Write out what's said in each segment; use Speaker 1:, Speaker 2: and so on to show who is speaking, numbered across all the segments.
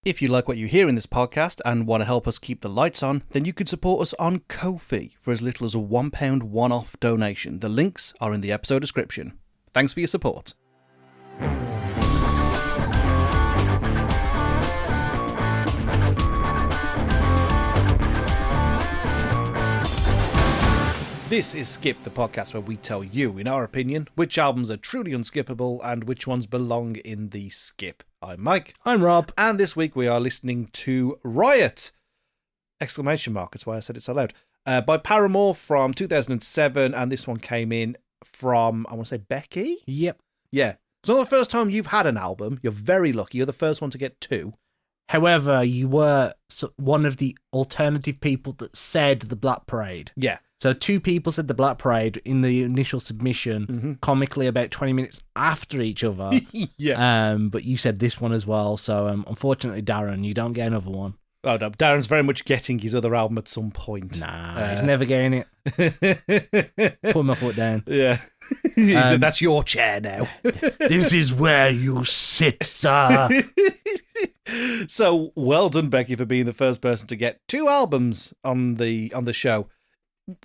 Speaker 1: If you like what you hear in this podcast and want to help us keep the lights on, then you could support us on Ko-fi for as little as a £1 one-off donation. The links are in the episode description. Thanks for your support. This is Skip, the podcast where we tell you, in our opinion, which albums are truly unskippable and which ones belong in the skip. I'm Mike.
Speaker 2: I'm Rob.
Speaker 1: And this week we are listening to Riot! Exclamation mark, that's why I said it so loud. By Paramore from 2007, and this one came in from, I want to say, Becky?
Speaker 2: Yep.
Speaker 1: Yeah. It's not the first time you've had an album. You're very lucky. You're the first one to get two.
Speaker 2: However, you were one of the alternative people that said the Black Parade.
Speaker 1: Yeah.
Speaker 2: So two people said the Black Parade in the initial submission, comically about 20 minutes after each other.
Speaker 1: Yeah.
Speaker 2: But you said this one as well. So unfortunately, Darren, you don't get another one.
Speaker 1: Oh, no. Darren's very much getting his other album at some point.
Speaker 2: Nah, he's never getting it. Put my foot down.
Speaker 1: Yeah. That's your chair now.
Speaker 2: This is where you sit, sir.
Speaker 1: So, well done, Becky, for being the first person to get two albums on the show.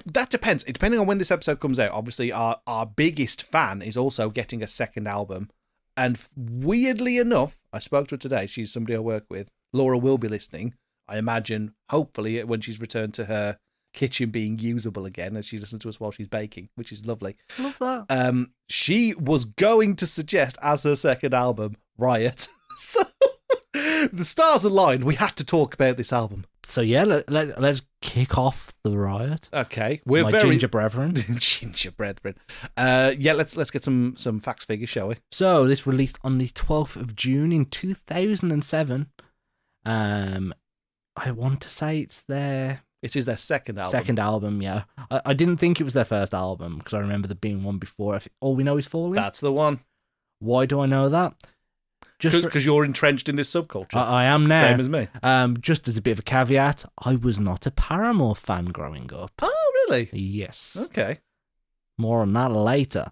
Speaker 1: That depends. Depending on when this episode comes out, obviously our biggest fan is also getting a second album. And weirdly enough, I spoke to her today. She's somebody I work with. Laura will be listening. I imagine, hopefully, when she's returned to her kitchen being usable again, as she listens to us while she's baking, which is lovely.
Speaker 2: Love that.
Speaker 1: She was going to suggest as her second album, Riot. So the stars aligned. We had to talk about this album.
Speaker 2: So yeah, let's kick off the Riot.
Speaker 1: Okay,
Speaker 2: we're my very ginger brethren.
Speaker 1: Ginger brethren. Yeah, let's get some facts figures, shall we?
Speaker 2: So this released on the 12th of June in 2007. I want to say it's their.
Speaker 1: It is their second album.
Speaker 2: Second album, yeah. I didn't think it was their first album because I remember there being one before. All We Know Is Falling.
Speaker 1: That's the one.
Speaker 2: Why do I know that?
Speaker 1: Just because you're entrenched in this subculture.
Speaker 2: I am now.
Speaker 1: Same as me.
Speaker 2: Just as a bit of a caveat, I was not a Paramore fan growing up.
Speaker 1: Oh, really?
Speaker 2: Yes.
Speaker 1: Okay.
Speaker 2: More on that later.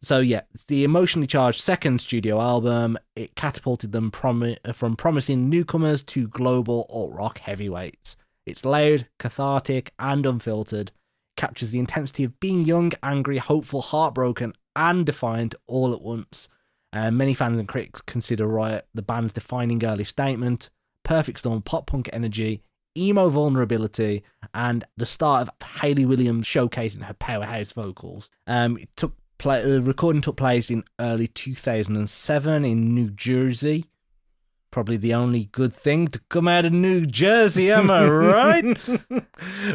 Speaker 2: So yeah, the emotionally charged second studio album, it catapulted them from promising newcomers to global alt-rock heavyweights. It's loud, cathartic, and unfiltered. Captures the intensity of being young, angry, hopeful, heartbroken, and defiant all at once. Many fans and critics consider Riot the band's defining early statement, perfect storm pop-punk energy, emo vulnerability, and the start of Hayley Williams showcasing her powerhouse vocals. The recording took place in early 2007 in New Jersey. Probably the only good thing to come out of New Jersey, am I right?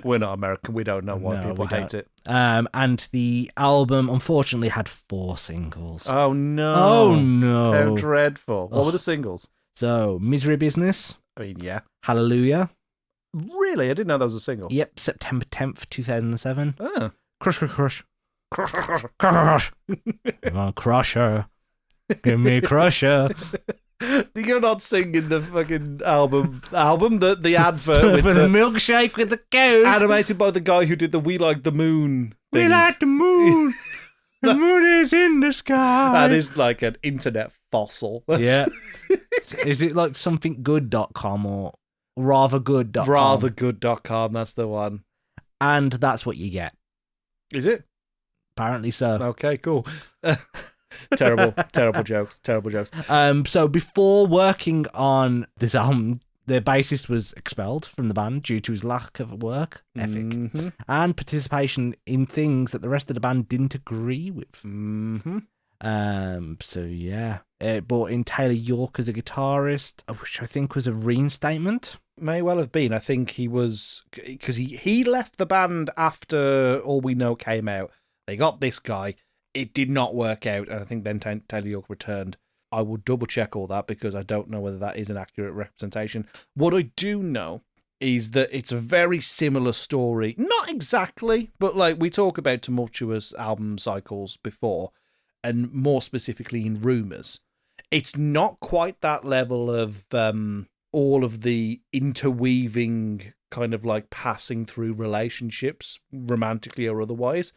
Speaker 1: We're not American. We don't know why people hate it.
Speaker 2: And the album, unfortunately, had 4 singles.
Speaker 1: Oh, no.
Speaker 2: Oh, no.
Speaker 1: How dreadful. What were the singles?
Speaker 2: So, Misery Business.
Speaker 1: I mean, yeah.
Speaker 2: Hallelujah.
Speaker 1: Really? I didn't know that was a single.
Speaker 2: Yep, September 10th, 2007.
Speaker 1: Oh.
Speaker 2: Crush, crush, crush. Crush. Come on, crusher. Give me a crusher.
Speaker 1: You're not singing the fucking album, the advert
Speaker 2: for the milkshake with the cows.
Speaker 1: Animated by the guy who did the We Like the Moon things.
Speaker 2: We like the moon. The moon is in the sky.
Speaker 1: That is like an internet fossil.
Speaker 2: Yeah. Is it like somethinggood.com or rathergood.com?
Speaker 1: Rathergood.com, that's the one.
Speaker 2: And that's what you get.
Speaker 1: Is it?
Speaker 2: Apparently so.
Speaker 1: Okay, cool. Terrible jokes.
Speaker 2: So before working on this album, their bassist was expelled from the band due to his lack of work ethic and participation in things that the rest of the band didn't agree with. So yeah, it brought in Taylor York as a guitarist, which I think was a reinstatement.
Speaker 1: May well have been. I think he was, because he left the band after All We Know came out. They got this guy. It did not work out, and I think then Taylor York returned. I will double check all that because I don't know whether that is an accurate representation. What I do know is that it's a very similar story. Not exactly, but like we talk about tumultuous album cycles before, and more specifically in Rumours. It's not quite that level of all of the interweaving kind of like passing through relationships, romantically or otherwise.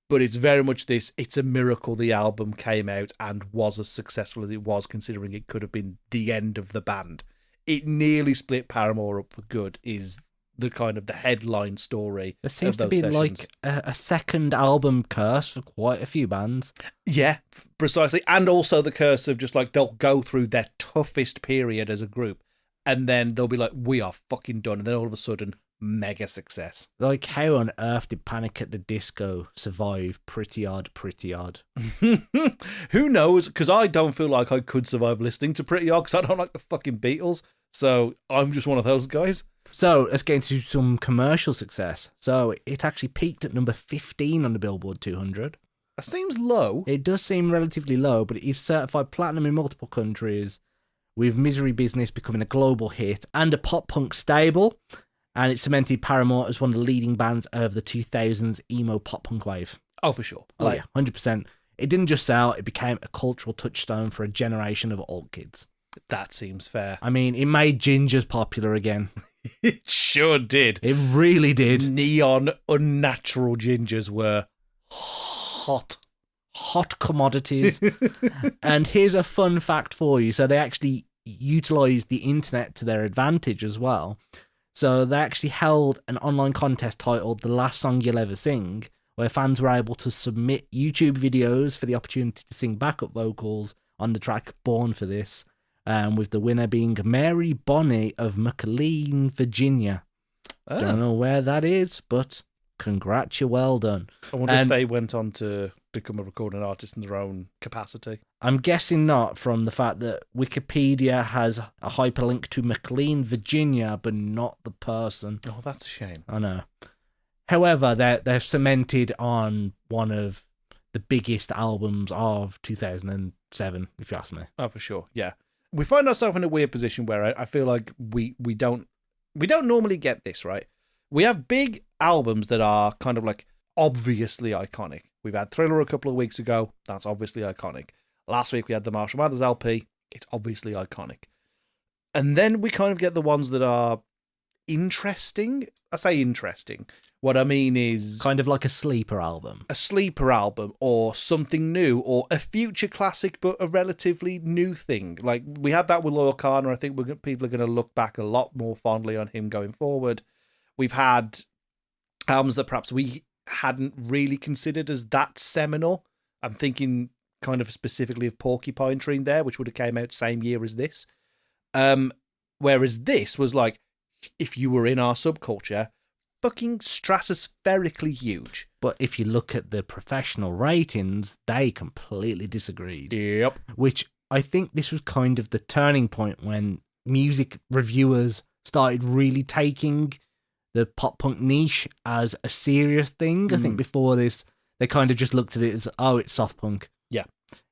Speaker 1: But it's very much this, it's a miracle the album came out and was as successful as it was, considering it could have been the end of the band it nearly split Paramore up for good is the kind of the headline story.
Speaker 2: There seems
Speaker 1: of
Speaker 2: to
Speaker 1: those
Speaker 2: be
Speaker 1: sessions.
Speaker 2: like a second album curse for quite a few bands.
Speaker 1: Yeah, precisely. And also the curse of just like they'll go through their toughest period as a group and then they'll be like, we are fucking done. And then all of a sudden, mega success.
Speaker 2: Like, how on earth did Panic at the Disco survive Pretty Odd, Pretty Odd?
Speaker 1: Who knows? Because I don't feel like I could survive listening to Pretty Odd because I don't like the fucking Beatles. So I'm just one of those guys.
Speaker 2: So let's get into some commercial success. So it actually peaked at number 15 on the Billboard 200.
Speaker 1: That seems low.
Speaker 2: It does seem relatively low, but it is certified platinum in multiple countries, with Misery Business becoming a global hit and a pop-punk stable. And it cemented Paramore as one of the leading bands of the 2000s emo pop-punk wave.
Speaker 1: Oh, for sure.
Speaker 2: Oh, yeah, 100%. It didn't just sell, it became a cultural touchstone for a generation of alt kids.
Speaker 1: That seems fair.
Speaker 2: I mean, it made gingers popular again.
Speaker 1: It sure did.
Speaker 2: It really did.
Speaker 1: Neon, unnatural gingers were hot.
Speaker 2: Hot commodities. And here's a fun fact for you. So they actually utilised the internet to their advantage as well. So they actually held an online contest titled The Last Song You'll Ever Sing, where fans were able to submit YouTube videos for the opportunity to sing backup vocals on the track Born for This, with the winner being Mary Bonney of McLean, Virginia.
Speaker 1: Oh.
Speaker 2: Don't know where that is, but congrats, you're well done.
Speaker 1: I wonder if they went on to become a recording artist in their own capacity.
Speaker 2: I'm guessing not, from the fact that Wikipedia has a hyperlink to McLean, Virginia, but not the person.
Speaker 1: Oh, that's a shame.
Speaker 2: I know. However, they're cemented on one of the biggest albums of 2007, if you ask me.
Speaker 1: Oh, for sure. Yeah. We find ourselves in a weird position where I feel like we don't normally get this, right? We have big albums that are kind of like obviously iconic. We've had Thriller a couple of weeks ago. That's obviously iconic. Last week we had the Marshall Mathers LP. It's obviously iconic. And then we kind of get the ones that are interesting. I say interesting. What I mean is
Speaker 2: kind of like a sleeper album.
Speaker 1: A sleeper album or something new or a future classic but a relatively new thing. Like we had that with Loyal Kana. I think people are going to look back a lot more fondly on him going forward. We've had albums that perhaps we hadn't really considered as that seminal. I'm thinking kind of specifically of Porcupine Tree there, which would have came out same year as this. Whereas this was like, if you were in our subculture, fucking stratospherically huge.
Speaker 2: But if you look at the professional ratings, they completely disagreed.
Speaker 1: Yep.
Speaker 2: Which I think this was kind of the turning point when music reviewers started really taking the pop punk niche as a serious thing. I think before this, they kind of just looked at it as, oh, it's soft punk.
Speaker 1: Yeah.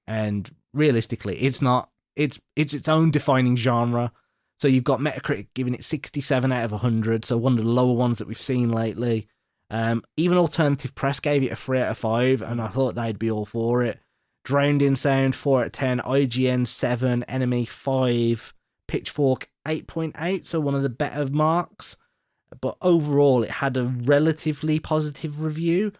Speaker 2: And realistically, it's not. It's its own defining genre. So you've got Metacritic giving it 67 out of 100, so one of the lower ones that we've seen lately. Even Alternative Press gave it a 3 out of 5, and I thought they'd be all for it. Drowned in Sound, 4 out of 10. IGN, 7. Enemy, 5. Pitchfork, 8.8, so one of the better marks. But overall, it had a relatively positive review.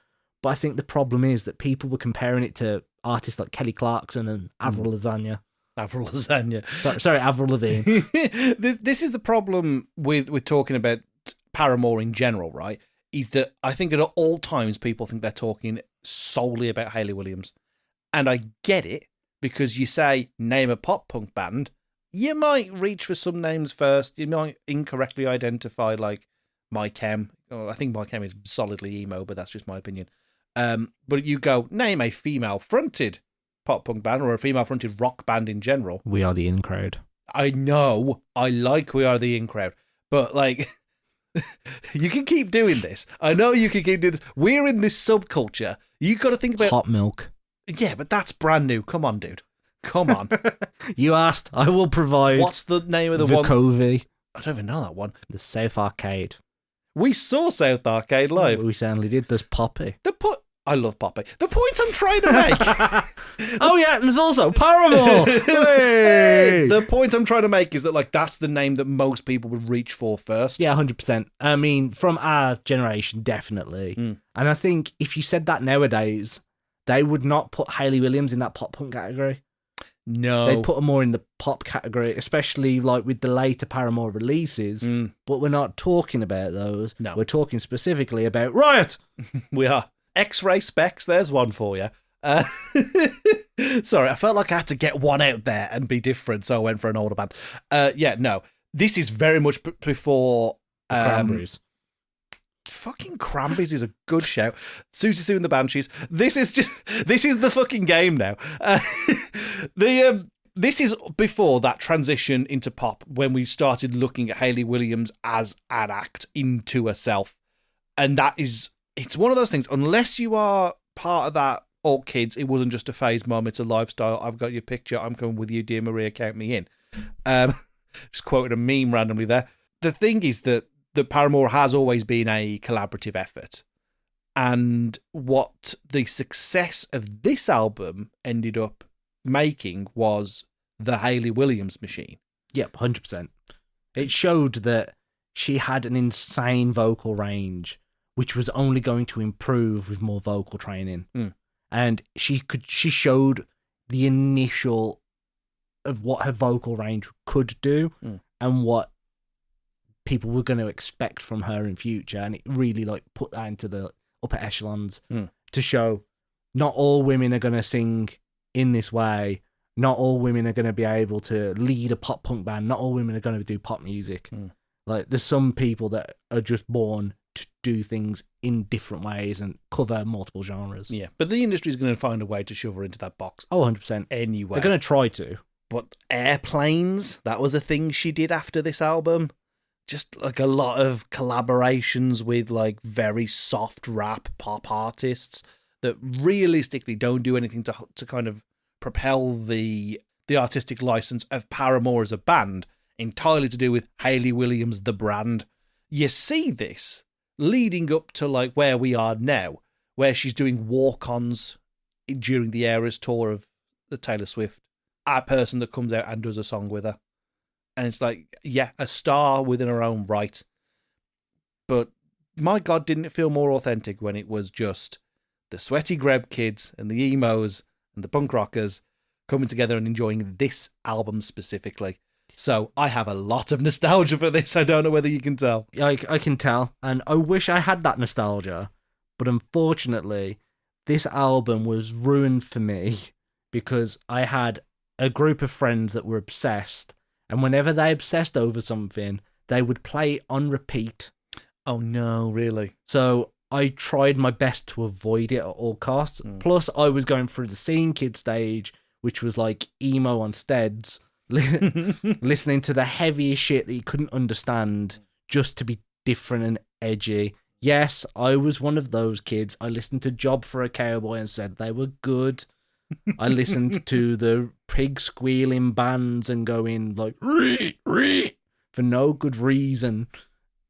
Speaker 2: But I think the problem is that people were comparing it to artists like Kelly Clarkson and Avril Lavigne.
Speaker 1: Avril Lavigne.
Speaker 2: Sorry, Avril Lavigne.
Speaker 1: This is the problem with talking about Paramore in general, right? Is that I think at all times people think they're talking solely about Hayley Williams. And I get it, because you say, name a pop punk band, you might reach for some names first. You might incorrectly identify, like, My Chem. Oh, I think My Chem is solidly emo, but that's just my opinion. But you go, name a female-fronted pop punk band or a female-fronted rock band in general.
Speaker 2: We Are the In Crowd.
Speaker 1: I know. I like We Are the In Crowd. But, like, you can keep doing this. I know you can keep doing this. We're in this subculture. You got to think about...
Speaker 2: Hot Milk.
Speaker 1: Yeah, but that's brand new. Come on, dude. Come on.
Speaker 2: You asked. I will provide.
Speaker 1: What's the name of the
Speaker 2: Vukovi.
Speaker 1: one? I don't even know that one.
Speaker 2: The South Arcade.
Speaker 1: We saw South Arcade live.
Speaker 2: We certainly did. There's Poppy.
Speaker 1: I love Poppy. The point I'm trying to make.
Speaker 2: Oh yeah, and there's also Paramore.
Speaker 1: Hey! The point I'm trying to make is that, like, that's the name that most people would reach for first.
Speaker 2: Yeah, 100%. I mean, from our generation, definitely. And I think if you said that nowadays, they would not put Hayley Williams in that pop punk category.
Speaker 1: No.
Speaker 2: They put them more in the pop category, especially like with the later Paramore releases. But we're not talking about those.
Speaker 1: No.
Speaker 2: We're talking specifically about Riot.
Speaker 1: We are. X-Ray Specs, there's one for you. Sorry, I felt like I had to get one out there and be different, so I went for an older band. No. This is very much before...
Speaker 2: Cranberries.
Speaker 1: Fucking Cranberries is a good shout. Susie Sue and the Banshees. This is the fucking game now. This is before that transition into pop, when we started looking at Hayley Williams as an act into herself. And it's one of those things, unless you are part of that, kids, it wasn't just a phase, mum, it's a lifestyle. I've got your picture, I'm coming with you, dear Maria, count me in. Just quoted a meme randomly there. The thing is that Paramore has always been a collaborative effort. And what the success of this album ended up making was the Hayley Williams machine.
Speaker 2: Yep, 100%. It showed that she had an insane vocal range, which was only going to improve with more vocal training. And she showed the initial of what her vocal range could do and what people were going to expect from her in future, and it really like put that into the upper echelons to show not all women are going to sing in this way, not all women are going to be able to lead a pop punk band, not all women are going to do pop music. Like there's some people that are just born to do things in different ways and cover multiple genres.
Speaker 1: Yeah, but the industry is going to find a way to shove her into that box.
Speaker 2: Oh, 100%.
Speaker 1: Anyway.
Speaker 2: They're going to try to.
Speaker 1: But Airplanes, that was a thing she did after this album. Just like a lot of collaborations with like very soft rap pop artists that realistically don't do anything to kind of propel the artistic license of Paramore as a band, entirely to do with Hayley Williams, the brand. You see this leading up to like where we are now, where she's doing walk-ons during the Eras tour of the Taylor Swift, a person that comes out and does a song with her. And it's like, yeah, a star within her own right. But my God, didn't it feel more authentic when it was just the sweaty greb kids and the emos and the punk rockers coming together and enjoying this album specifically. So I have a lot of nostalgia for this. I don't know whether you can tell.
Speaker 2: I can tell. And I wish I had that nostalgia. But unfortunately, this album was ruined for me because I had a group of friends that were obsessed. And whenever they obsessed over something, they would play it on repeat.
Speaker 1: Oh no, really?
Speaker 2: So I tried my best to avoid it at all costs. Plus, I was going through the scene kid stage, which was like emo on steads, listening to the heaviest shit that you couldn't understand just to be different and edgy. Yes, I was one of those kids. I listened to Job for a Cowboy and said they were good. I listened to the pig squealing bands and going like ree ree for no good reason.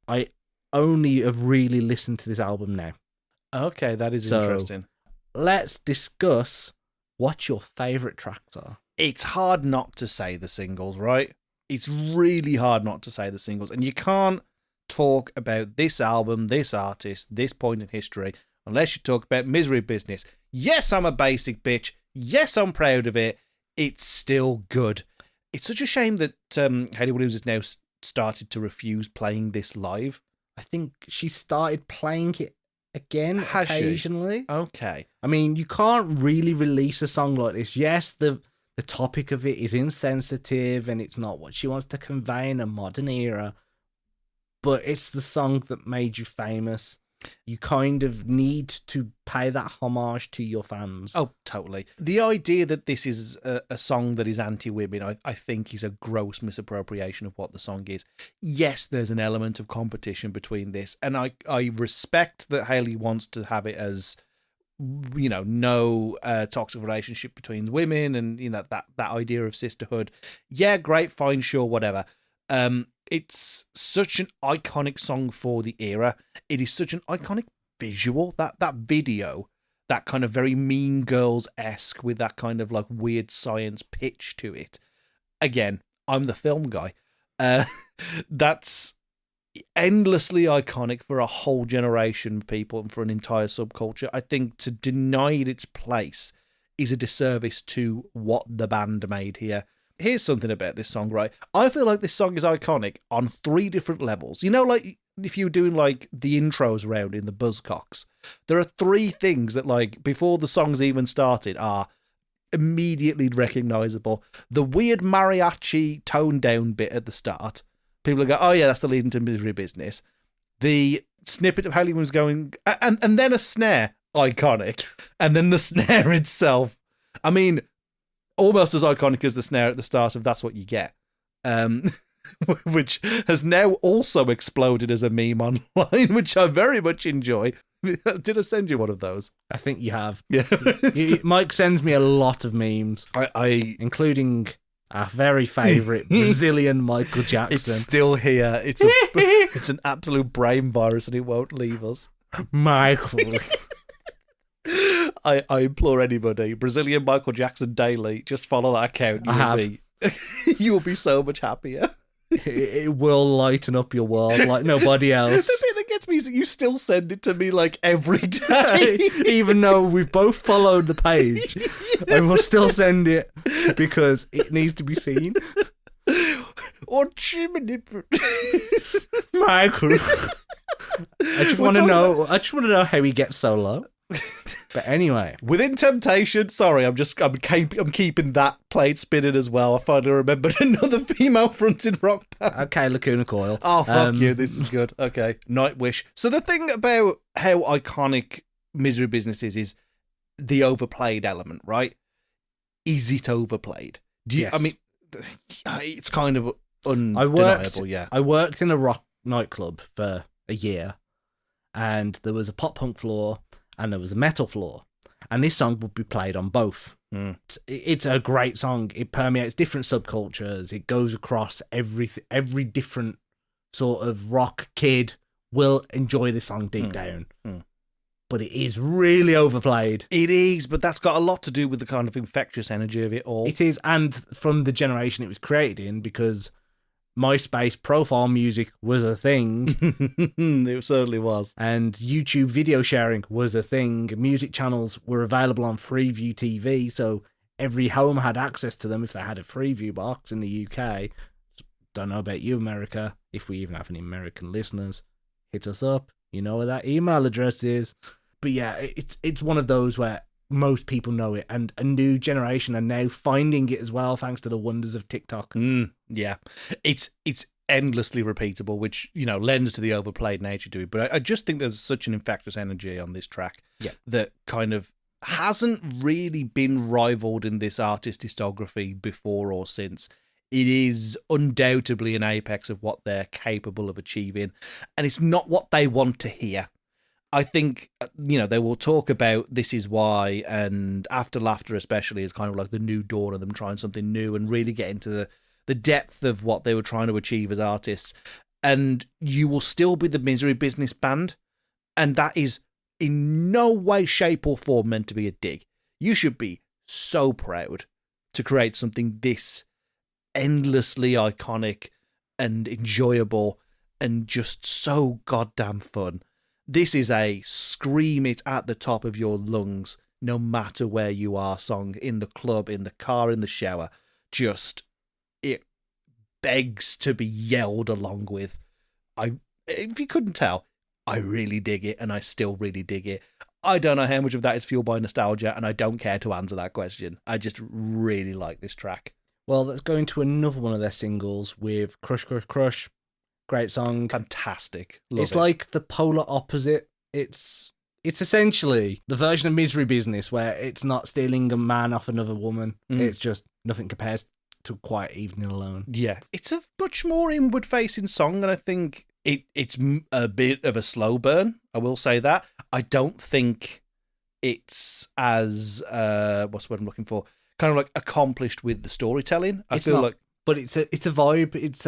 Speaker 2: I only have really listened to this album now.
Speaker 1: Okay, that is interesting.
Speaker 2: Let's discuss what your favourite tracks are.
Speaker 1: It's hard not to say the singles, right? It's really hard not to say the singles, and you can't talk about this album, this artist, this point in history unless you talk about Misery Business. Yes, I'm a basic bitch. Yes, I'm proud of it. It's still good. It's such a shame that Hayley Williams has now started to refuse playing this live.
Speaker 2: I think she started playing it again occasionally.
Speaker 1: She? Okay.
Speaker 2: I mean, you can't really release a song like this. Yes, the topic of it is insensitive and it's not what she wants to convey in a modern era, but it's the song that made you famous. You kind of need to pay that homage to your fans.
Speaker 1: Oh, totally. The idea that this is a song that is anti-women, I think, is a gross misappropriation of what the song is. Yes, there's an element of competition between this, and I respect that Hayley wants to have it as, you know, no toxic relationship between women and, you know, that idea of sisterhood. Yeah, great, fine, sure, whatever. It's such an iconic song for the era. It is such an iconic visual. That video, that kind of very Mean Girls-esque with that kind of like weird science pitch to it. Again, I'm the film guy. That's endlessly iconic for a whole generation of people and for an entire subculture. I think to deny it its place is a disservice to what the band made here. Here's something about this song, right? I feel like this song is iconic on 3 different levels. You know, like if you're doing like the intros round in the Buzzcocks, there are 3 things that, like, before the song's even started, are immediately recognizable. The weird mariachi toned down bit at the start. People go, oh yeah, that's the lead into Misery Business. The snippet of Hayley Williams going, and then a snare, iconic. And then the snare itself, I mean, almost as iconic as the snare at the start of That's What You Get, which has now also exploded as a meme online, which I very much enjoy. Did I send you one of those?
Speaker 2: I think you have.
Speaker 1: Yeah.
Speaker 2: Mike sends me a lot of memes, including our very favourite Brazilian Michael Jackson.
Speaker 1: It's still here. It's an absolute brain virus and it won't leave us.
Speaker 2: Michael.
Speaker 1: I implore anybody, Brazilian Michael Jackson daily, just follow that account. You will be so much happier.
Speaker 2: It will lighten up your world like nobody else.
Speaker 1: The bit that gets me is that you still send it to me like every day.
Speaker 2: Even though we've both followed the page, I will still send it because it needs to be seen.
Speaker 1: Or chimney.
Speaker 2: Michael. I just want to know how he gets so low. But anyway,
Speaker 1: Within Temptation. Sorry, I'm keeping that plate spinning as well. I finally remembered another female fronted rock band.
Speaker 2: Okay, Lacuna Coil.
Speaker 1: Oh fuck you! This is good. Okay, Nightwish. So the thing about how iconic Misery Business is the overplayed element, right? Is it overplayed?
Speaker 2: Yes.
Speaker 1: I mean, it's kind of undeniable.
Speaker 2: I worked in a rock nightclub for a year, and there was a pop punk floor and there was a metal floor, and this song would be played on both. It's a great song. It permeates different subcultures. It goes across every different sort of rock kid will enjoy this song deep down. But it is really overplayed.
Speaker 1: It is, but that's got a lot to do with the kind of infectious energy of it all.
Speaker 2: It is, and from the generation it was created in, because MySpace profile music was a thing.
Speaker 1: It certainly was.
Speaker 2: And YouTube video sharing was a thing. Music channels were available on Freeview TV, so every home had access to them if they had a Freeview box in the UK. Don't know about you, America. If we even have any American listeners, hit us up. You know where that email address is. But yeah, it's one of those where most people know it, and a new generation are now finding it as well, thanks to the wonders of TikTok.
Speaker 1: Yeah, it's endlessly repeatable, which, you know, lends to the overplayed nature to it. But I just think there's such an infectious energy on this track that kind of hasn't really been rivaled in this artist discography before or since. It is undoubtedly an apex of what they're capable of achieving, and it's not what they want to hear. I think, you know, they will talk about This Is Why and After Laughter especially is kind of like the new dawn of them trying something new and really get into the depth of what they were trying to achieve as artists. And you will still be the Misery Business band, and that is in no way, shape or form meant to be a dig. You should be so proud to create something this endlessly iconic and enjoyable and just so goddamn fun. This is a scream it at the top of your lungs, no matter where you are song, in the club, in the car, in the shower. Just, it begs to be yelled along with. If you couldn't tell, I really dig it, and I still really dig it. I don't know how much of that is fueled by nostalgia, and I don't care to answer that question. I just really like this track.
Speaker 2: Well, let's go into another one of their singles with Crush Crush Crush. Great song.
Speaker 1: Fantastic.
Speaker 2: It's like the polar opposite. It's essentially the version of Misery Business where it's not stealing a man off another woman. It's just nothing compares to Quiet Evening Alone. Yeah.
Speaker 1: It's a much more inward-facing song, and I think it's a bit of a slow burn. I will say that. I don't think it's as, what's the word I'm looking for? Kind of like accomplished with the storytelling. But it's a
Speaker 2: vibe. It's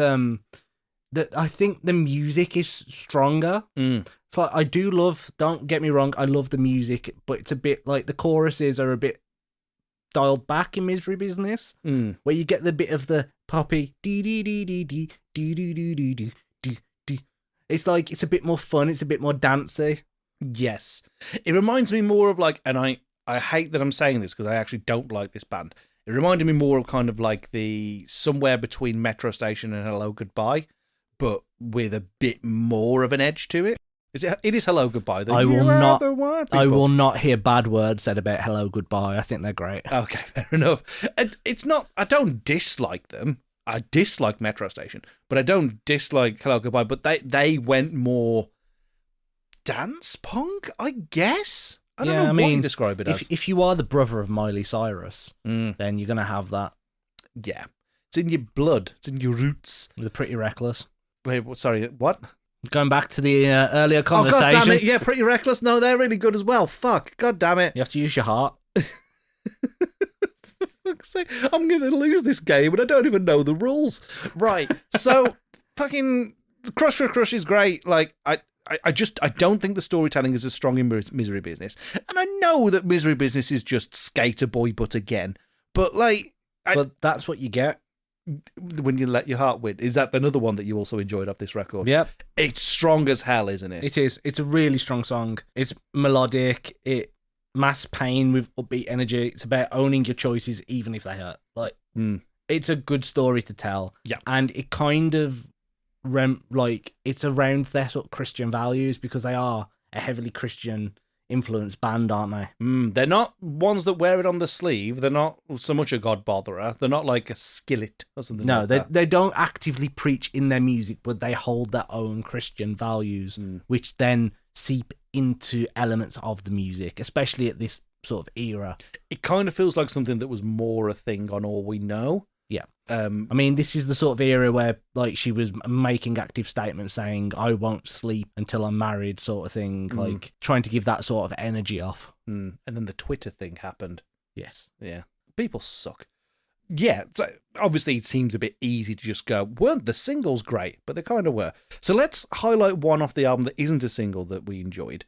Speaker 2: I think the music is stronger. It's like, I do love, don't get me wrong, I love the music, but it's a bit like the choruses are a bit dialed back in Misery Business, where you get the bit of the poppy dee dee dee dee dee dee dee dee dee dee dee. It's like, it's a bit more fun, it's a bit more dancey.
Speaker 1: Yes. It reminds me more of like, and I I hate that I'm saying this because I actually don't like this band. It reminded me more of kind of like the somewhere between Metro Station and Hello Goodbye, but with a bit more of an edge to it. It is Hello Goodbye.
Speaker 2: I will not hear bad words said about Hello Goodbye. I think they're great.
Speaker 1: Okay, fair enough. It's not. I don't dislike them. I dislike Metro Station, but I don't dislike Hello Goodbye. But they went more dance punk, I guess. I don't know what you describe it as.
Speaker 2: If you are the brother of Miley Cyrus, then you're going to have that.
Speaker 1: Yeah. It's in your blood. It's in your roots.
Speaker 2: The Pretty Reckless.
Speaker 1: Wait, sorry, what?
Speaker 2: Going back to the earlier conversation.
Speaker 1: Oh, God damn it. Yeah, Pretty Reckless. No, they're really good as well. Fuck. God damn it.
Speaker 2: You have to use your heart.
Speaker 1: For fuck's sake. I'm going to lose this game and I don't even know the rules. Right. So, fucking Crush for Crush is great. Like, I don't think the storytelling is as strong in Misery Business. And I know that Misery Business is just Skater Boy, but again. But, like...
Speaker 2: But that's what you get.
Speaker 1: When you let your heart win. Is that another one that you also enjoyed off this record?
Speaker 2: Yep.
Speaker 1: It's strong as hell, isn't it?
Speaker 2: It is. It's a really strong song. It's melodic. It mass pain with upbeat energy. It's about owning your choices, even if they hurt. Like, it's a good story to tell. Yeah. And it kind of, it's around their sort of Christian values because they are a heavily Christian influenced band, aren't they?
Speaker 1: They're not ones that wear it on the sleeve. They're not so much a God botherer. They're not like a Skillet or something.
Speaker 2: No,
Speaker 1: like that.
Speaker 2: They don't actively preach in their music, but they hold their own Christian values, which then seep into elements of the music, especially at this sort of era.
Speaker 1: It kind of feels like something that was more a thing on All We Know.
Speaker 2: Yeah. I mean, this is the sort of era where, like, she was making active statements saying, I won't sleep until I'm married, sort of thing, like, trying to give that sort of energy off.
Speaker 1: And then the Twitter thing happened.
Speaker 2: Yes.
Speaker 1: Yeah. People suck. Yeah, so obviously it seems a bit easy to just go, weren't the singles great? But they kind of were. So let's highlight one off the album that isn't a single that we enjoyed.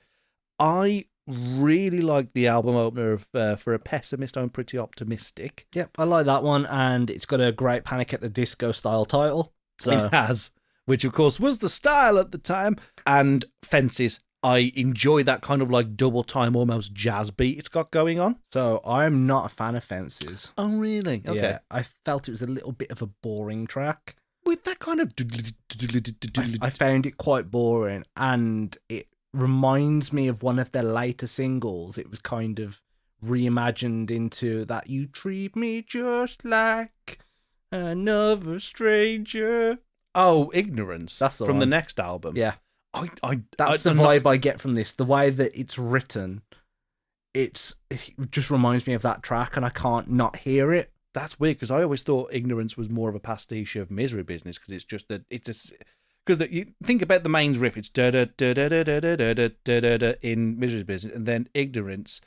Speaker 1: I really like the album opener of For a Pessimist, I'm Pretty Optimistic.
Speaker 2: Yep, I like that one, and it's got a great Panic at the Disco style title. So.
Speaker 1: It has, which of course was the style at the time. And Fences, I enjoy that kind of like double time, almost jazz beat it's got going on.
Speaker 2: So I'm not a fan of Fences.
Speaker 1: Oh, really? Okay.
Speaker 2: Yeah, I felt it was a little bit of a boring track.
Speaker 1: With that kind of...
Speaker 2: I found it quite boring, and it reminds me of one of their later singles. It was kind of reimagined into that you treat me just like another stranger.
Speaker 1: Oh, Ignorance.
Speaker 2: That's the
Speaker 1: from
Speaker 2: one.
Speaker 1: The next album.
Speaker 2: Yeah. That's the vibe I get from this. The way that it's written, it just reminds me of that track, and I can't not hear it.
Speaker 1: That's weird, because I always thought Ignorance was more of a pastiche of Misery Business, because it's just that it's a... Because you think about the main riff, it's da da da da da da da da da da in Misery Business, and then Ignorance,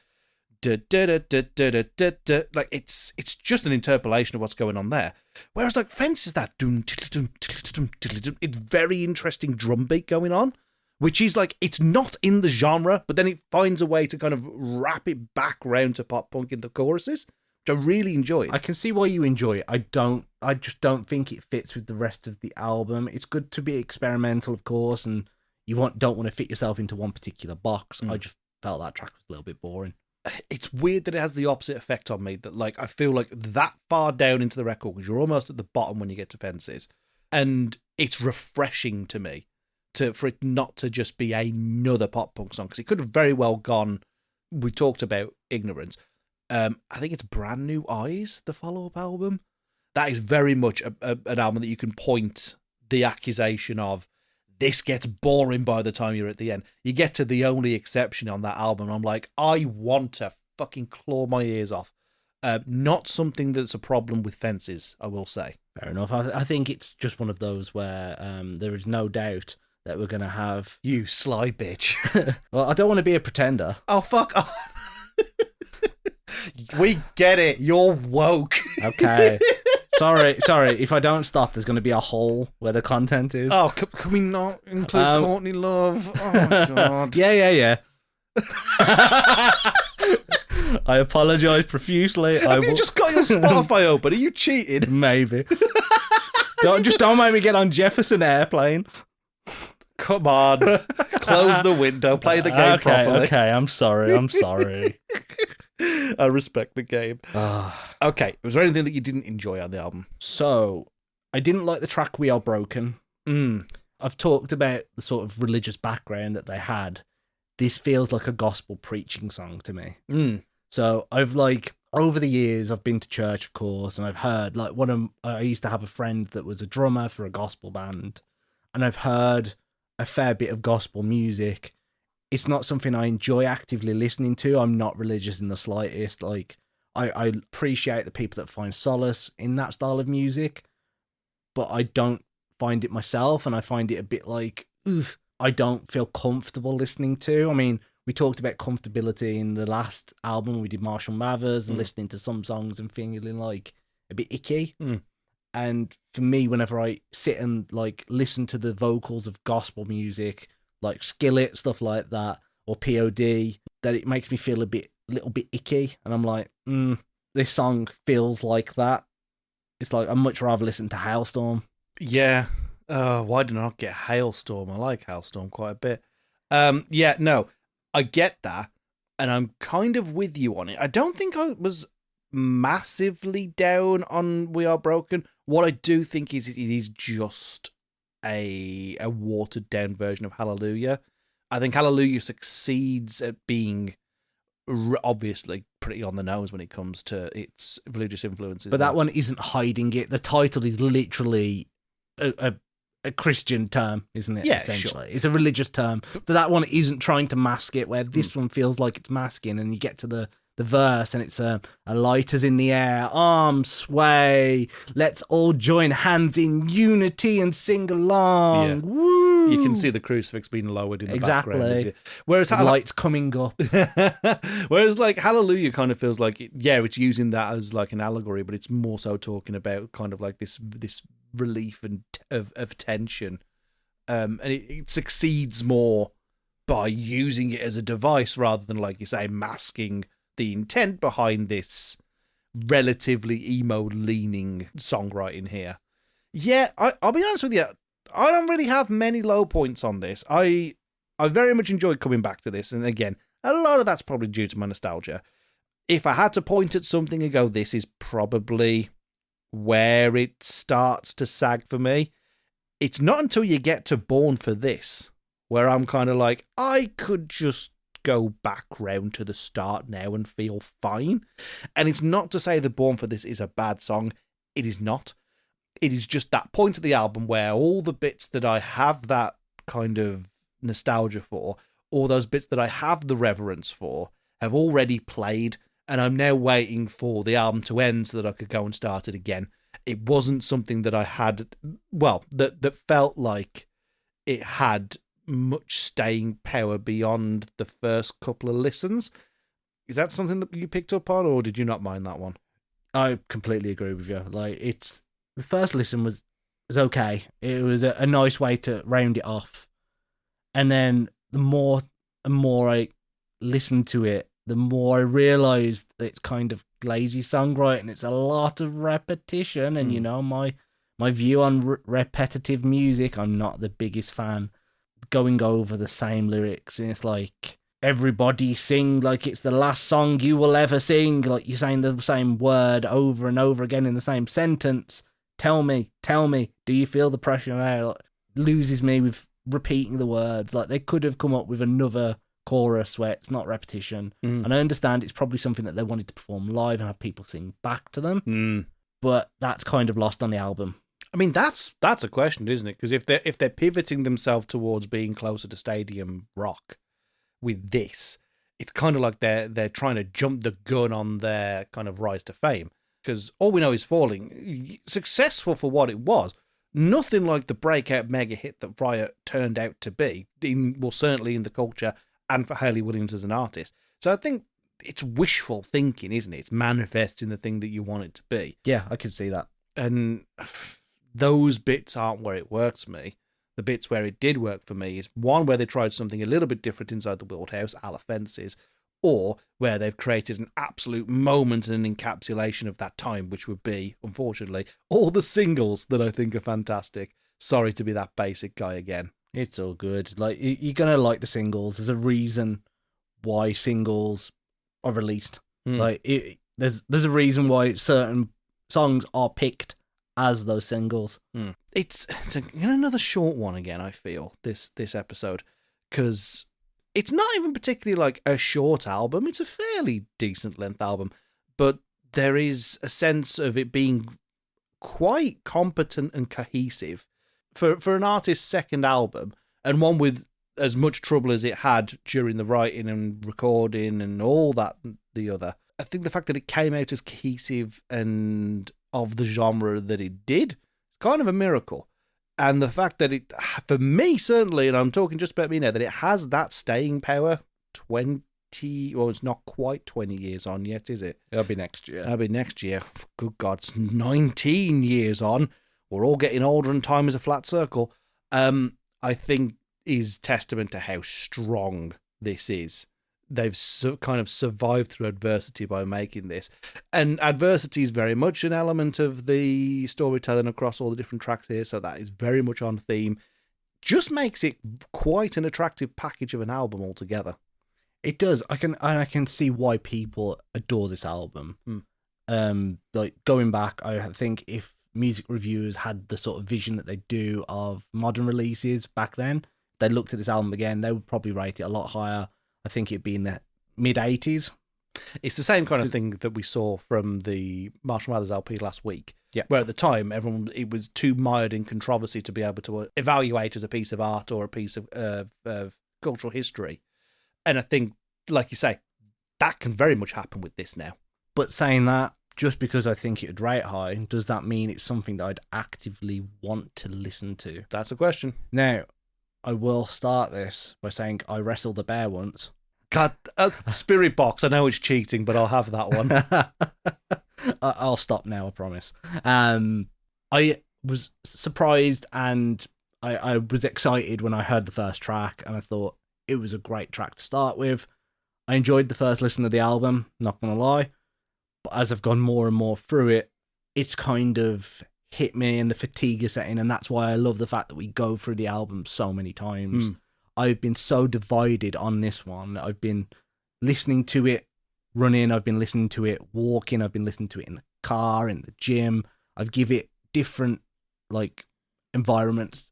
Speaker 1: da da da da da da da da. Like it's just an interpolation of what's going on there. Whereas like Fences, that it's very interesting drum beat going on, which is like it's not in the genre, but then it finds a way to kind of wrap it back round to pop punk in the choruses, which I really enjoyed.
Speaker 2: I can see why you enjoy it. I just don't think it fits with the rest of the album. It's good to be experimental, of course, and you don't want to fit yourself into one particular box. I just felt that track was a little bit boring.
Speaker 1: It's weird that it has the opposite effect on me, that like I feel like that far down into the record, because you're almost at the bottom when you get to Fences, and it's refreshing to me for it not to just be another pop punk song, because it could have very well gone. We talked about Ignorance. I think it's Brand New Eyes, the follow-up album. That is very much an album that you can point the accusation of, this gets boring by the time you're at the end. You get to the only exception on that album, and I'm like, I want to fucking claw my ears off. Not something that's a problem with Fences, I will say.
Speaker 2: Fair enough. I think it's just one of those where there is no doubt that we're going to have...
Speaker 1: You sly bitch.
Speaker 2: Well, I don't want to be a pretender.
Speaker 1: Oh, fuck off. We get it. You're woke.
Speaker 2: Okay. Sorry. If I don't stop, there's going to be a hole where the content is.
Speaker 1: Oh, can we not include Courtney Love? Oh, my God.
Speaker 2: Yeah. I apologise profusely.
Speaker 1: Have you just got your Spotify open? Are you cheating?
Speaker 2: Maybe. Don't make me get on Jefferson Airplane.
Speaker 1: Come on. Close the window. Play the game properly.
Speaker 2: Okay, I'm sorry.
Speaker 1: I respect the game.
Speaker 2: Ah.
Speaker 1: Okay, was there anything that you didn't enjoy on the album?
Speaker 2: So, I didn't like the track We Are Broken.
Speaker 1: Mm.
Speaker 2: I've talked about the sort of religious background that they had. This feels like a gospel preaching song to me.
Speaker 1: Mm.
Speaker 2: So I've over the years, I've been to church, of course, and I've heard I used to have a friend that was a drummer for a gospel band, and I've heard a fair bit of gospel music. It's not something I enjoy actively listening to. I'm not religious in the slightest. I appreciate the people that find solace in that style of music, but I don't find it myself, and I find it a bit I don't feel comfortable listening to. I mean, we talked about comfortability in the last album. We did Marshall Mathers and listening to some songs and feeling like a bit icky. And for me, whenever I sit and listen to the vocals of gospel music, like Skillet, stuff like that, or POD, that it makes me feel a little bit icky. And I'm like, this song feels like that. It's like I'd much rather listen to Hailstorm.
Speaker 1: Yeah. Why did I not get Hailstorm? I like Hailstorm quite a bit. Yeah, no, I get that, and I'm kind of with you on it. I don't think I was massively down on We Are Broken. What I do think is it is just a watered down version of Hallelujah. I think Hallelujah succeeds at being obviously pretty on the nose when it comes to its religious influences.
Speaker 2: But that one isn't hiding it. The title is literally a Christian term, isn't it?
Speaker 1: Yeah,
Speaker 2: essentially.
Speaker 1: sure.
Speaker 2: It's a religious term. So that one isn't trying to mask it, where this one feels like it's masking, and you get to the verse and it's a light is in the air, arms sway, let's all join hands in unity and sing along. Yeah. Woo!
Speaker 1: You can see the crucifix being lowered in the background. Whereas
Speaker 2: the light's coming up.
Speaker 1: Whereas Hallelujah kind of feels like it's using that as like an allegory, but it's more so talking about kind of like this relief and of tension, and it succeeds more by using it as a device rather than, like you say, masking the intent behind this relatively emo leaning songwriting here. Yeah, I'll be honest with you, I don't really have many low points on this. I very much enjoyed coming back to this, and again, a lot of that's probably due to my nostalgia. If I had to point at something and go, this is probably where it starts to sag for me, it's not until you get to Born for This where I'm kind of like, I could just go back round to the start now and feel fine. And it's not to say that Born for This is a bad song. It is not. It is just that point of the album where all the bits that I have that kind of nostalgia for, all those bits that I have the reverence for, have already played, and I'm now waiting for the album to end so that I could go and start it again. It wasn't something that I had, that felt like it had much staying power beyond the first couple of listens. Is that something that you picked up on, or did you not mind that one?
Speaker 2: I completely agree with you. The first listen was okay. It was a nice way to round it off. And then the more and more I listened to it, the more I realised that it's kind of lazy songwriting. It's a lot of repetition. And, my view on repetitive music, I'm not the biggest fan. Going over the same lyrics, and it's like, everybody sing like it's the last song you will ever sing. Like, you're saying the same word over and over again in the same sentence. Tell me, do you feel the pressure now? Like, loses me with repeating the words. Like, they could have come up with another chorus where it's not repetition. And I understand it's probably something that they wanted to perform live and have people sing back to them. But that's kind of lost on the album.
Speaker 1: I mean, that's a question, isn't it? Because if they're pivoting themselves towards being closer to stadium rock with this, it's kind of like they're trying to jump the gun on their kind of rise to fame. Because All We Know Is Falling, successful for what it was, nothing like the breakout mega hit that Riot turned out to be, certainly in the culture and for Hayley Williams as an artist. So I think it's wishful thinking, isn't it? It's manifesting the thing that you want it to be.
Speaker 2: Yeah, I can see that.
Speaker 1: And those bits aren't where it works for me. The bits where it did work for me is one where they tried something a little bit different inside the Wheelhouse, a la Fences, or where they've created an absolute moment and an encapsulation of that time, which would be, unfortunately, all the singles that I think are fantastic. Sorry to be that basic guy again.
Speaker 2: It's all good. Like, you're going to like the singles. There's a reason why singles are released. Like there's a reason why certain songs are picked as those singles.
Speaker 1: It's another short one again, I feel, this episode, because it's not even particularly like a short album. It's a fairly decent length album, but there is a sense of it being quite competent and cohesive for an artist's second album, and one with as much trouble as it had during the writing and recording and all that the other. I think the fact that it came out as cohesive and of the genre that it did, is kind of a miracle. And the fact that it, for me certainly, and I'm talking just about me now, that it has that staying power 20, well, it's not quite 20 years on yet, is it?
Speaker 2: It'll be next year.
Speaker 1: It'll be next year. Good God, it's 19 years on. We're all getting older and time is a flat circle. I think is testament to how strong this is. They've kind of survived through adversity by making this. And adversity is very much an element of the storytelling across all the different tracks here, so that is very much on theme. Just makes it quite an attractive package of an album altogether.
Speaker 2: It does. I can see why people adore this album. Like going back, I think if music reviewers had the sort of vision that they do of modern releases back then, they looked at this album again, they would probably rate it a lot higher. I think it'd be in the mid-80s.
Speaker 1: It's the same kind of thing that we saw from the Marshall Mathers LP last week.
Speaker 2: Yeah.
Speaker 1: Where at the time, it was too mired in controversy to be able to evaluate as a piece of art or a piece of cultural history. And I think, like you say, that can very much happen with this now.
Speaker 2: But saying that, just because I think it would rate high, does that mean it's something that I'd actively want to listen to?
Speaker 1: That's a question.
Speaker 2: Now, I will start this by saying I wrestled a bear once.
Speaker 1: God, Spirit Box, I know it's cheating, but I'll have that one.
Speaker 2: I'll stop now, I promise. I was surprised and I was excited when I heard the first track, and I thought it was a great track to start with. I enjoyed the first listen of the album, not going to lie. But as I've gone more and more through it, it's kind of hit me and the fatigue is setting, and that's why I love the fact that we go through the album so many times. I've been so divided on this one. I've been listening to it running, I've been listening to it walking, I've been listening to it in the car, in the gym. I've give it different like environments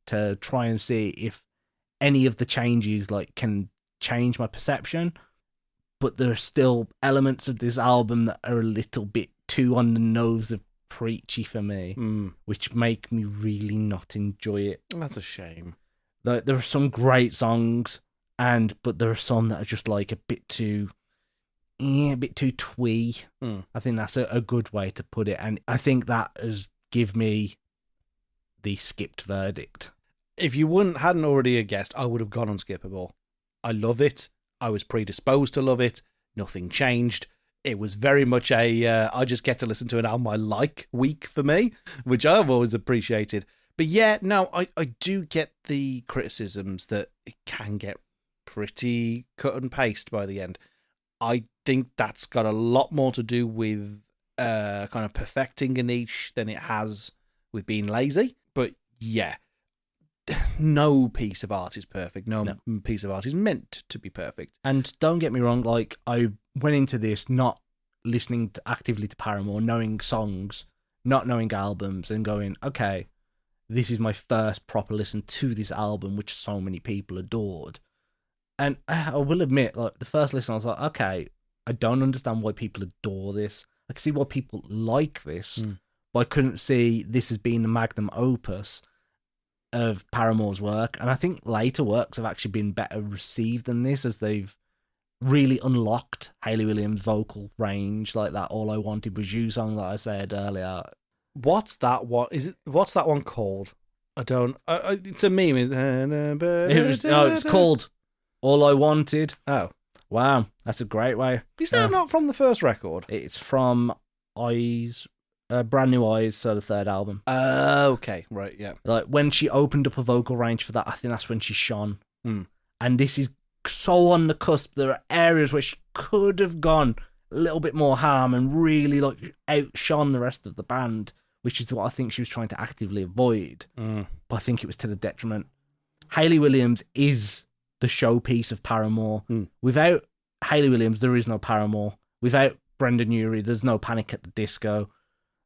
Speaker 2: to try and see if any of the changes like can change my perception. But there are still elements of this album that are a little bit too on the nose of preachy for me, which make me really not enjoy it.
Speaker 1: That's a shame.
Speaker 2: There are some great songs, but there are some that are just like a bit too twee. I think that's a good way to put it, and I think that has given me the skipped verdict.
Speaker 1: If you hadn't already guessed, I would have gone unskippable. I love it. I was predisposed to love it. Nothing changed. It was very much I just get to listen to an album I like week for me, which I've always appreciated. But yeah, no, I do get the criticisms that it can get pretty cut and paste by the end. I think that's got a lot more to do with kind of perfecting a niche than it has with being lazy. But yeah, no piece of art is perfect. No piece of art is meant to be perfect.
Speaker 2: And don't get me wrong, like I went into this not listening actively to Paramore, knowing songs, not knowing albums, and going, okay, this is my first proper listen to this album, which so many people adored. And I will admit, like the first listen, I was like, okay, I don't understand why people adore this. I can see why people like this, but I couldn't see this as being the magnum opus of Paramore's work. And I think later works have actually been better received than this, as they've really unlocked Hayley Williams' vocal range, like that "All I Wanted Was You" song that I said earlier.
Speaker 1: What's that one? What's that one called? I don't. It's a meme.
Speaker 2: It's called "All I Wanted."
Speaker 1: Oh,
Speaker 2: wow, that's a great way.
Speaker 1: Is that not from the first record?
Speaker 2: It's from Eyes, Brand New Eyes, so the third album.
Speaker 1: Okay, right, yeah.
Speaker 2: Like when she opened up a vocal range for that, I think that's when she shone. And this is so on the cusp. There are areas where she could have gone a little bit more harm and really like outshone the rest of the band, which is what I think she was trying to actively avoid. But I think it was to the detriment. Hayley Williams is the showpiece of Paramore. Without Hayley Williams, there is no Paramore. Without Brendan Urie, there's no Panic at the Disco.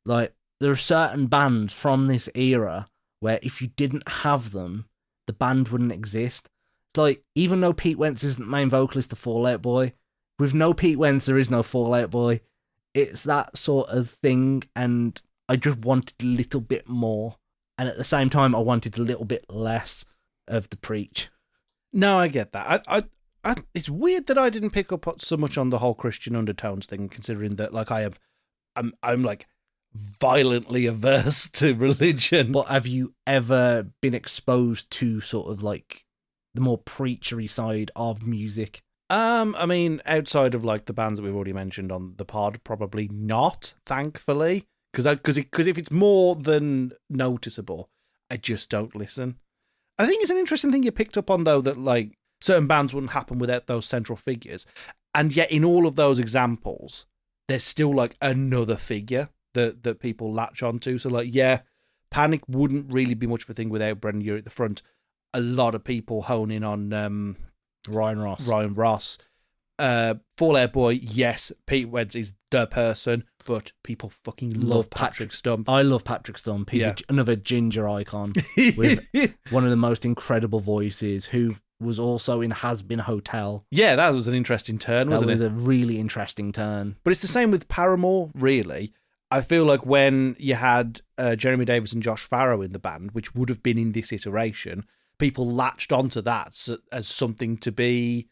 Speaker 2: Like, there are certain bands from this era where if you didn't have them, the band wouldn't exist. Like, even though Pete Wentz isn't the main vocalist of Fall Out Boy, with no Pete Wentz, there is no Fall Out Boy. It's that sort of thing, and I just wanted a little bit more. And at the same time, I wanted a little bit less of the preach.
Speaker 1: No, I get that. It's weird that I didn't pick up so much on the whole Christian undertones thing, considering that, like, I'm like violently averse to religion.
Speaker 2: But have you ever been exposed to sort of like the more preachery side of music?
Speaker 1: I mean, outside of like the bands that we've already mentioned on the pod, probably not, thankfully, because if it's more than noticeable, I just don't listen. I think it's an interesting thing you picked up on, though, that like certain bands wouldn't happen without those central figures, and yet in all of those examples, there's still like another figure that people latch onto. So like, yeah, Panic wouldn't really be much of a thing without Brendan Urie at the front. A lot of people hone in on
Speaker 2: Ryan
Speaker 1: Ross. Fall Out Boy, yes, Pete Wentz is the person, but people fucking love Patrick Stump.
Speaker 2: I love Patrick Stump. He's another ginger icon with one of the most incredible voices, who was also in Has Been Hotel.
Speaker 1: Yeah, that was an interesting turn, wasn't it?
Speaker 2: That was a really interesting turn.
Speaker 1: But it's the same with Paramore, really. I feel like when you had Jeremy Davis and Josh Farrow in the band, which would have been in this iteration, people latched onto that as something to be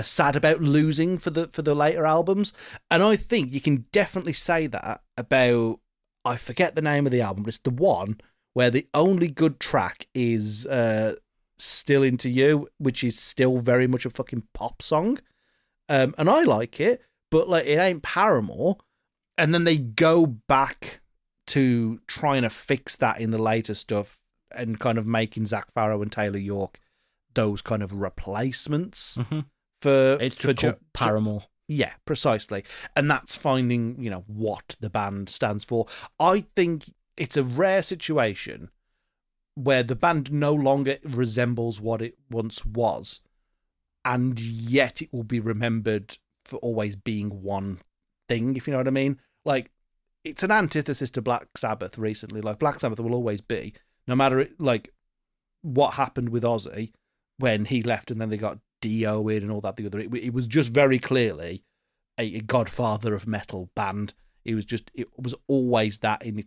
Speaker 1: sad about losing for the later albums. And I think you can definitely say that about, I forget the name of the album, but it's the one where the only good track is Still Into You, which is still very much a fucking pop song. And I like it, but like it ain't Paramore. And then they go back to trying to fix that in the later stuff and kind of making Zach Farrow and Taylor York those kind of replacements for
Speaker 2: Paramore.
Speaker 1: Yeah, precisely. And that's finding, what the band stands for. I think it's a rare situation where the band no longer resembles what it once was, and yet it will be remembered for always being one thing, if you know what I mean. Like, it's an antithesis to Black Sabbath recently. Like, Black Sabbath will always be, no matter like what happened with Ozzy when he left and then they got Dio in and all that the other. It was just very clearly a godfather of metal band. It was always that in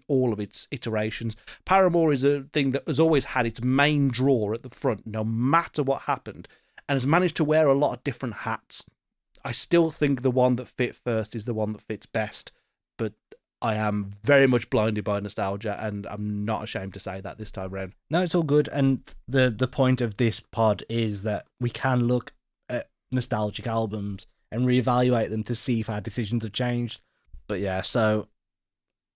Speaker 1: all of its iterations. Paramore is a thing that has always had its main draw at the front, no matter what happened, and has managed to wear a lot of different hats. I still think the one that fit first is the one that fits best, but I am very much blinded by nostalgia, and I'm not ashamed to say that this time around.
Speaker 2: No, it's all good, and the point of this pod is that we can look at nostalgic albums and reevaluate them to see if our decisions have changed. But yeah, so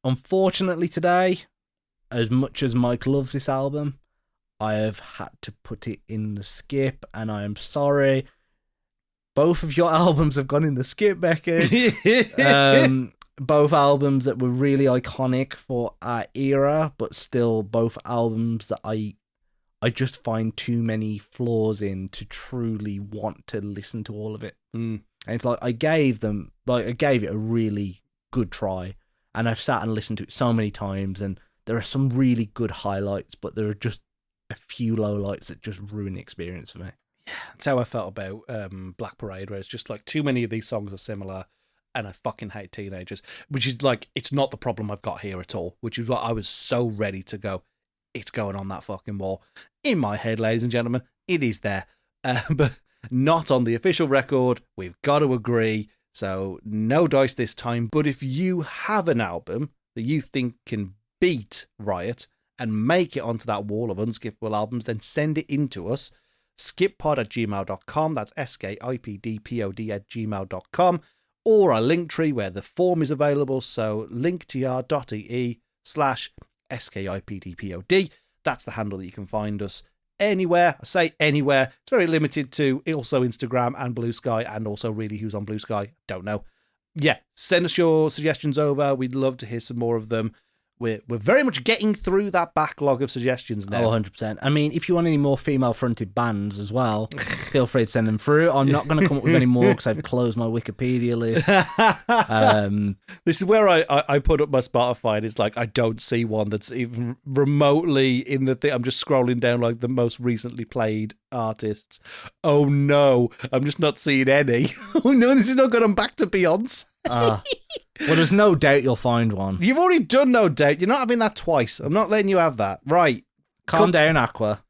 Speaker 2: unfortunately today, as much as Mike loves this album, I have had to put it in the skip, and I am sorry. Both of your albums have gone in the skip, Becky. Both albums that were really iconic for our era, but still both albums that I just find too many flaws in to truly want to listen to all of it. And it's like I gave it a really good try, and I've sat and listened to it so many times, and there are some really good highlights, but there are just a few lowlights that just ruin the experience for me.
Speaker 1: Yeah, that's how I felt about Black Parade, where it's just like too many of these songs are similar, and I fucking hate teenagers, which is like, it's not the problem I've got here at all, which is what I was so ready to go. It's going on that fucking wall. In my head, ladies and gentlemen, it is there, but not on the official record. We've got to agree, so no dice this time. But if you have an album that you think can beat Riot and make it onto that wall of unskippable albums, then send it in to us. skippod@gmail.com. That's skipdpod@gmail.com, or our link tree where the form is available. So linktr.ee/skipdpod. That's the handle that you can find us anywhere. I say anywhere. It's very limited to also Instagram and Blue Sky, and also really who's on Blue Sky. Don't know. Yeah, send us your suggestions over. We'd love to hear some more of them. we're very much getting through that backlog of suggestions now.
Speaker 2: Oh, 100%. I mean, if you want any more female-fronted bands as well, feel free to send them through. I'm not going to come up with any more because I've closed my Wikipedia list.
Speaker 1: This is where I put up my Spotify, and it's like I don't see one that's even remotely in the thing. I'm just scrolling down like the most recently played artists. Oh no, I'm just not seeing any. Oh no, this is not going back to Beyonce.
Speaker 2: Well, there's no doubt you'll find one.
Speaker 1: You've already done No Doubt. You're not having that twice. I'm not letting you have that. Right.
Speaker 2: Calm down, Aqua.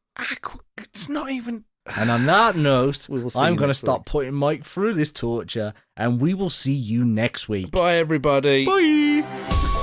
Speaker 1: It's not even...
Speaker 2: And on that note, I'm going to
Speaker 1: next
Speaker 2: stop putting Mike through this torture, and we will see you next week.
Speaker 1: Bye, everybody.
Speaker 2: Bye.